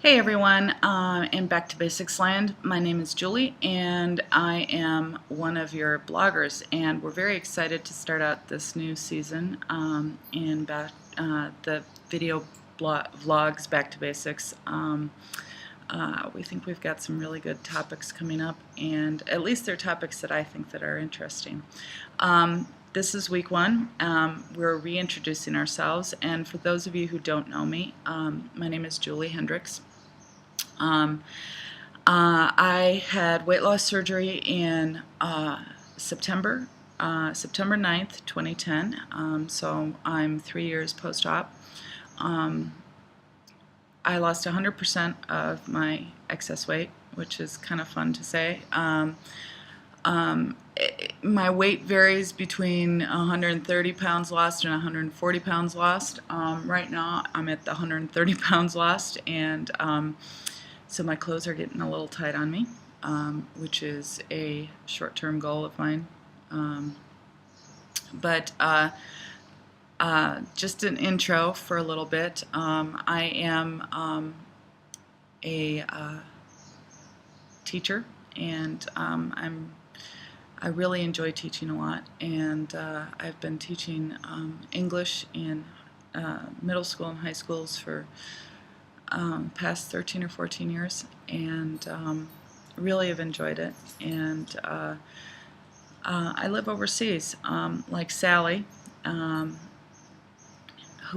Hey everyone, in Back to Basics land. My name is Julie and I am one of your bloggers, and we're very excited to start out this new season in the video vlogs Back to Basics. We think we've got some really good topics coming up, and at least they're topics that I think that are interesting. This is week one. We're reintroducing ourselves, and for those of you who don't know me, my name is Julie Hendricks. I had weight loss surgery in September 9th, 2010, so I'm 3 years post-op. I lost 100% of my excess weight, which is kind of fun to say. My weight varies between 130 pounds lost and 140 pounds lost. Right now I'm at the 130 pounds lost, and so my clothes are getting a little tight on me, which is a short-term goal of mine. But just an intro for a little bit. I am a teacher, and I really enjoy teaching a lot, and I've been teaching English in middle school and high schools for past 13 or 14 years, and really have enjoyed it. And I live overseas, like Sally, who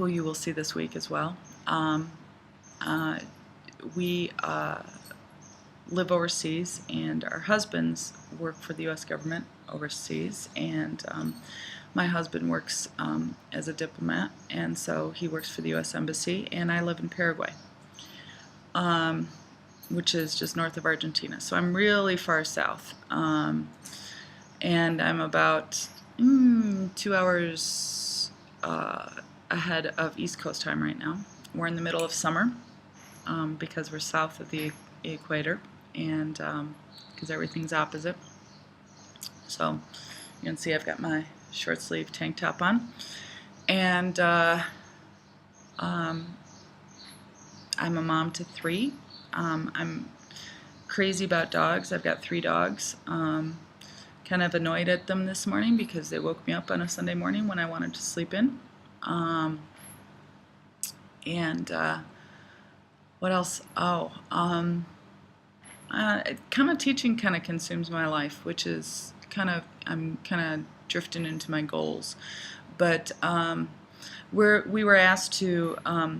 you will see this week as well. We live overseas, and our husbands work for the U.S. government overseas, and my husband works as a diplomat, and so he works for the U.S. Embassy, and I live in Paraguay, which is just north of Argentina. So I'm really far south, and I'm about 2 hours ahead of East Coast time right now. We're in the middle of summer because we're south of the equator, and because everything's opposite. So you can see I've got my short sleeve tank top on, and I'm a mom to 3. I'm crazy about dogs. I've got 3 dogs. Kind of annoyed at them this morning because they woke me up on a Sunday morning when I wanted to sleep in. What else? Kind of teaching kind of consumes my life, which is I'm kind of drifting into my goals. But we were asked to,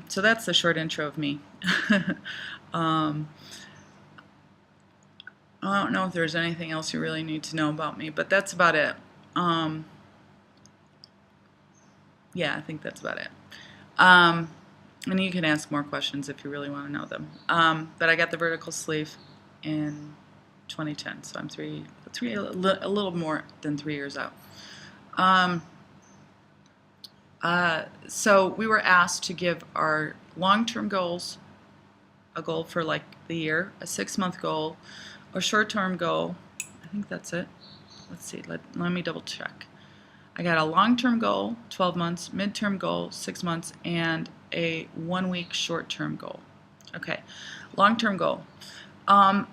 so that's the short intro of me. I don't know if there's anything else you really need to know about me, but that's about it. Yeah, I think that's about it. And you can ask more questions if you really want to know them. But I got the vertical sleeve in 2010, so I'm a little more than 3 years out. So we were asked to give our long-term goals, a goal for like the year, a 6-month goal, a short-term goal. I think that's it. Let's see, let me double check. I got a long-term goal, 12 months, mid-term goal, 6 months, and a 1-week short-term goal. Okay, long-term goal. For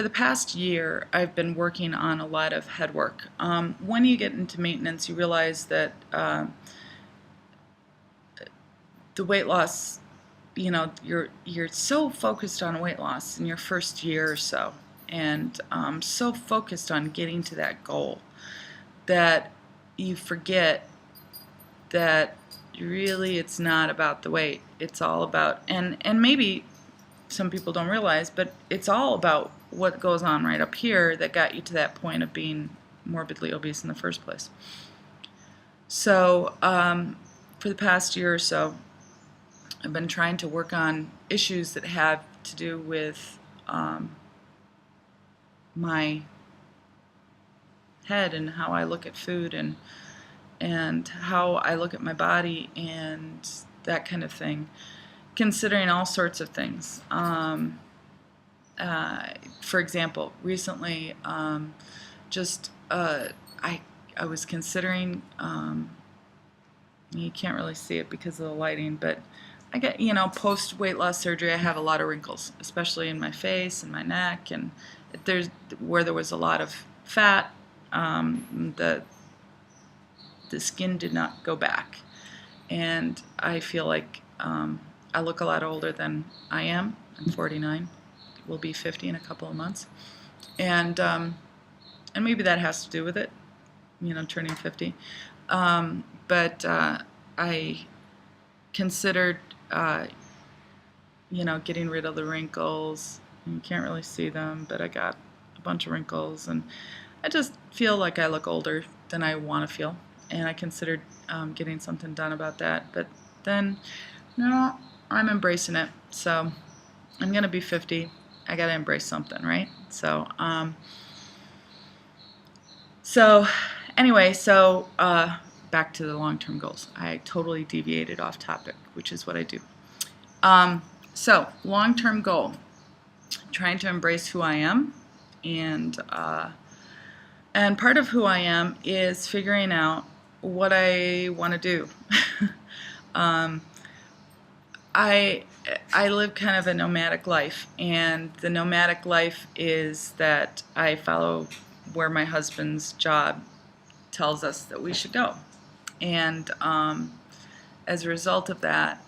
the past year, I've been working on a lot of head work. When you get into maintenance, you realize that the weight loss, you're so focused on weight loss in your first year or so, and so focused on getting to that goal that you forget that really it's not about the weight. It's all about, and maybe some people don't realize, but it's all about what goes on right up here that got you to that point of being morbidly obese in the first place. So for the past year or so, I've been trying to work on issues that have to do with my head and how I look at food, and how I look at my body, and that kind of thing, considering all sorts of things. For example, recently, I was considering, you can't really see it because of the lighting, but I get, post weight loss surgery, I have a lot of wrinkles, especially in my face and my neck, and there's where there was a lot of fat. The skin did not go back, and I feel like I look a lot older than I am. I'm 49. Will be 50 in a couple of months, and maybe that has to do with it, turning 50. But I considered, getting rid of the wrinkles. You can't really see them, but I got a bunch of wrinkles, and I just feel like I look older than I want to feel. And I considered getting something done about that. But then, no, I'm embracing it. So I'm going to be 50. I got to embrace something, right? So, anyway, back to the long-term goals. I totally deviated off topic, which is what I do. So long-term goal, trying to embrace who I am, and part of who I am is figuring out what I want to do. I live kind of a nomadic life, and the nomadic life is that I follow where my husband's job tells us that we should go. And as a result of that,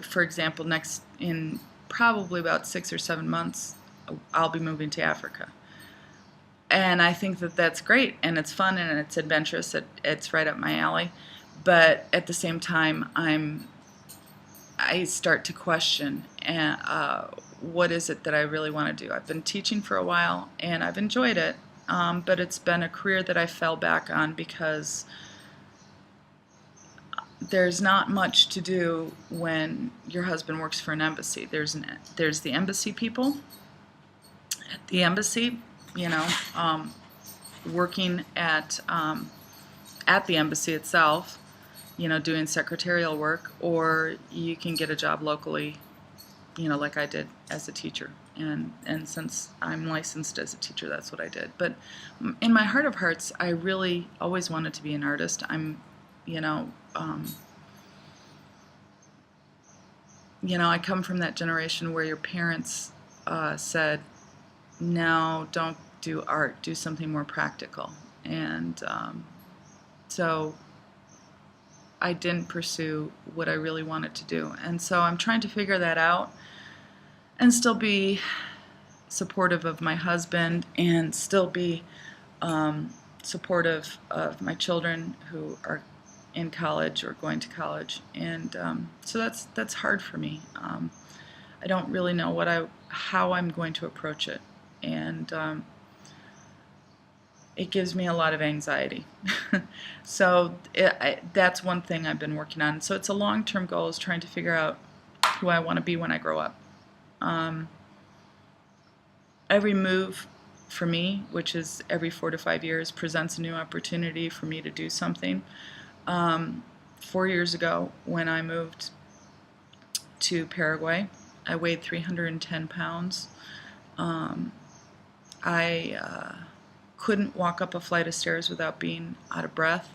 for example, in probably about 6 or 7 months, I'll be moving to Africa. And I think that that's great, and it's fun, and it's adventurous. It's right up my alley. But at the same time, I start to question what is it that I really want to do. I've been teaching for a while, and I've enjoyed it, but it's been a career that I fell back on because there's not much to do when your husband works for an embassy. There's the embassy people at the embassy, working at the embassy itself, doing secretarial work, or you can get a job locally, like I did as a teacher. And since I'm licensed as a teacher, that's what I did. But in my heart of hearts, I really always wanted to be an artist. I come from that generation where your parents said, no, don't do art, do something more practical. And so I didn't pursue what I really wanted to do. And so I'm trying to figure that out and still be supportive of my husband and still be supportive of my children who are in college or going to college. And so that's hard for me. I don't really know how I'm going to approach it. And it gives me a lot of anxiety. So that's one thing I've been working on. So it's a long-term goal, is trying to figure out who I want to be when I grow up. Every move for me, which is every 4 to 5 years, presents a new opportunity for me to do something. 4 years ago, when I moved to Paraguay, I weighed 310 pounds. I couldn't walk up a flight of stairs without being out of breath.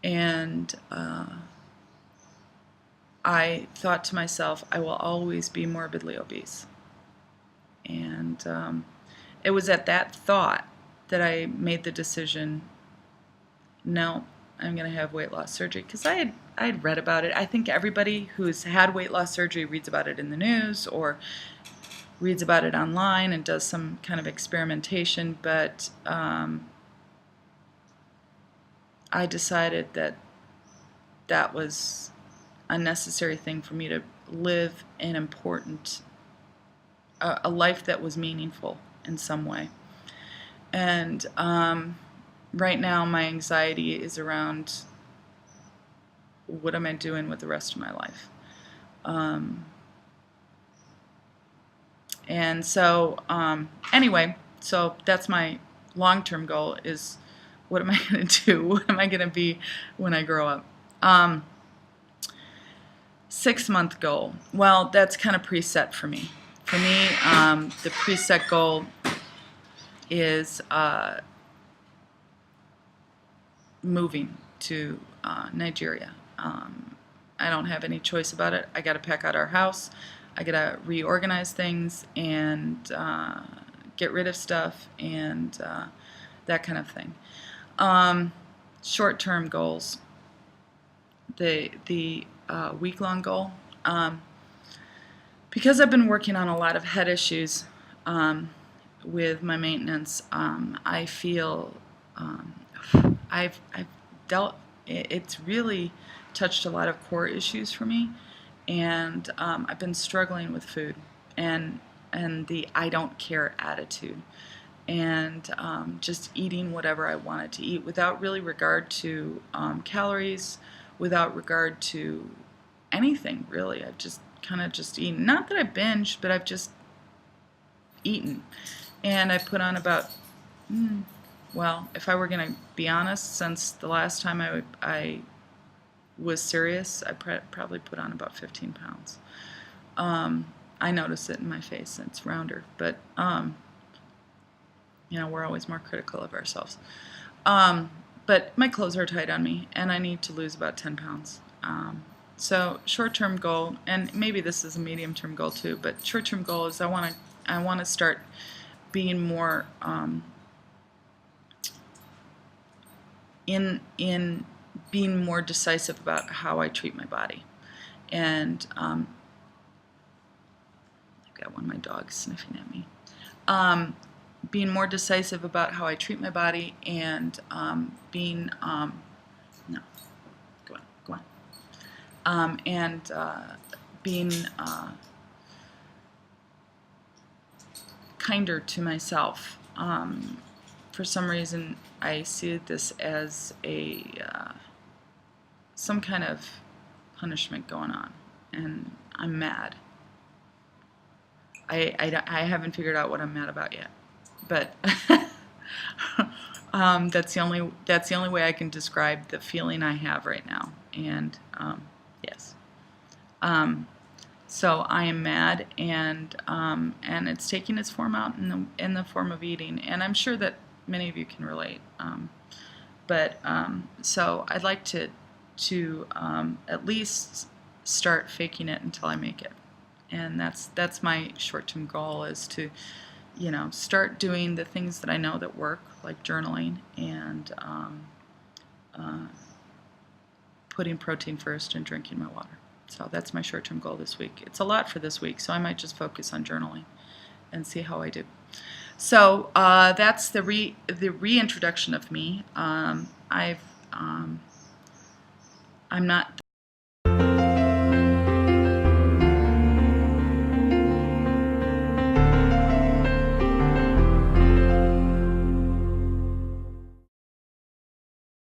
And I thought to myself, I will always be morbidly obese. And it was at that thought that I made the decision, no, I'm going to have weight loss surgery. Because I had read about it. I think everybody who's had weight loss surgery reads about it in the news or reads about it online and does some kind of experimentation. But I decided that was a necessary thing for me to live an important, a life that was meaningful in some way. And right now my anxiety is around, what am I doing with the rest of my life? And so anyway, so that's my long-term goal, is what am I going to do? What am I going to be when I grow up? 6-month goal. Well, that's kind of preset for me. For me, the preset goal is moving to Nigeria. I don't have any choice about it. I got to pack out our house. I got to reorganize things and get rid of stuff and that kind of thing. Short-term goals. The week-long goal. Because I've been working on a lot of head issues with my maintenance, I feel I've dealt. It's really touched a lot of core issues for me, and I've been struggling with food and the I don't care attitude, and just eating whatever I wanted to eat without really regard to calories, without regard to anything really. I've just kind of just eaten. Not that I binged, but I've just eaten, and I put on about. Well, if I were going to be honest, since the last time I was serious, I probably put on about 15 pounds. I notice it in my face, and it's rounder, but we're always more critical of ourselves. But my clothes are tight on me, and I need to lose about 10 pounds. So short-term goal, and maybe this is a medium-term goal too, but short-term goal is I want to start being more in being more decisive about how I treat my body. And I've got one of my dogs sniffing at me. Being more decisive about how I treat my body, and being no, go on, and being kinder to myself. For some reason, I see this as some kind of punishment going on, and I'm mad. I haven't figured out what I'm mad about yet, but that's the only way I can describe the feeling I have right now. And yes, so I am mad, and it's taking its form out in the form of eating, and I'm sure that many of you can relate. So I'd like to at least start faking it until I make it, and that's my short-term goal, is to start doing the things that I know that work, like journaling and putting protein first and drinking my water. So that's my short-term goal this week. It's a lot for this week, so I might just focus on journaling and see how I do. So that's the reintroduction of me. I'm not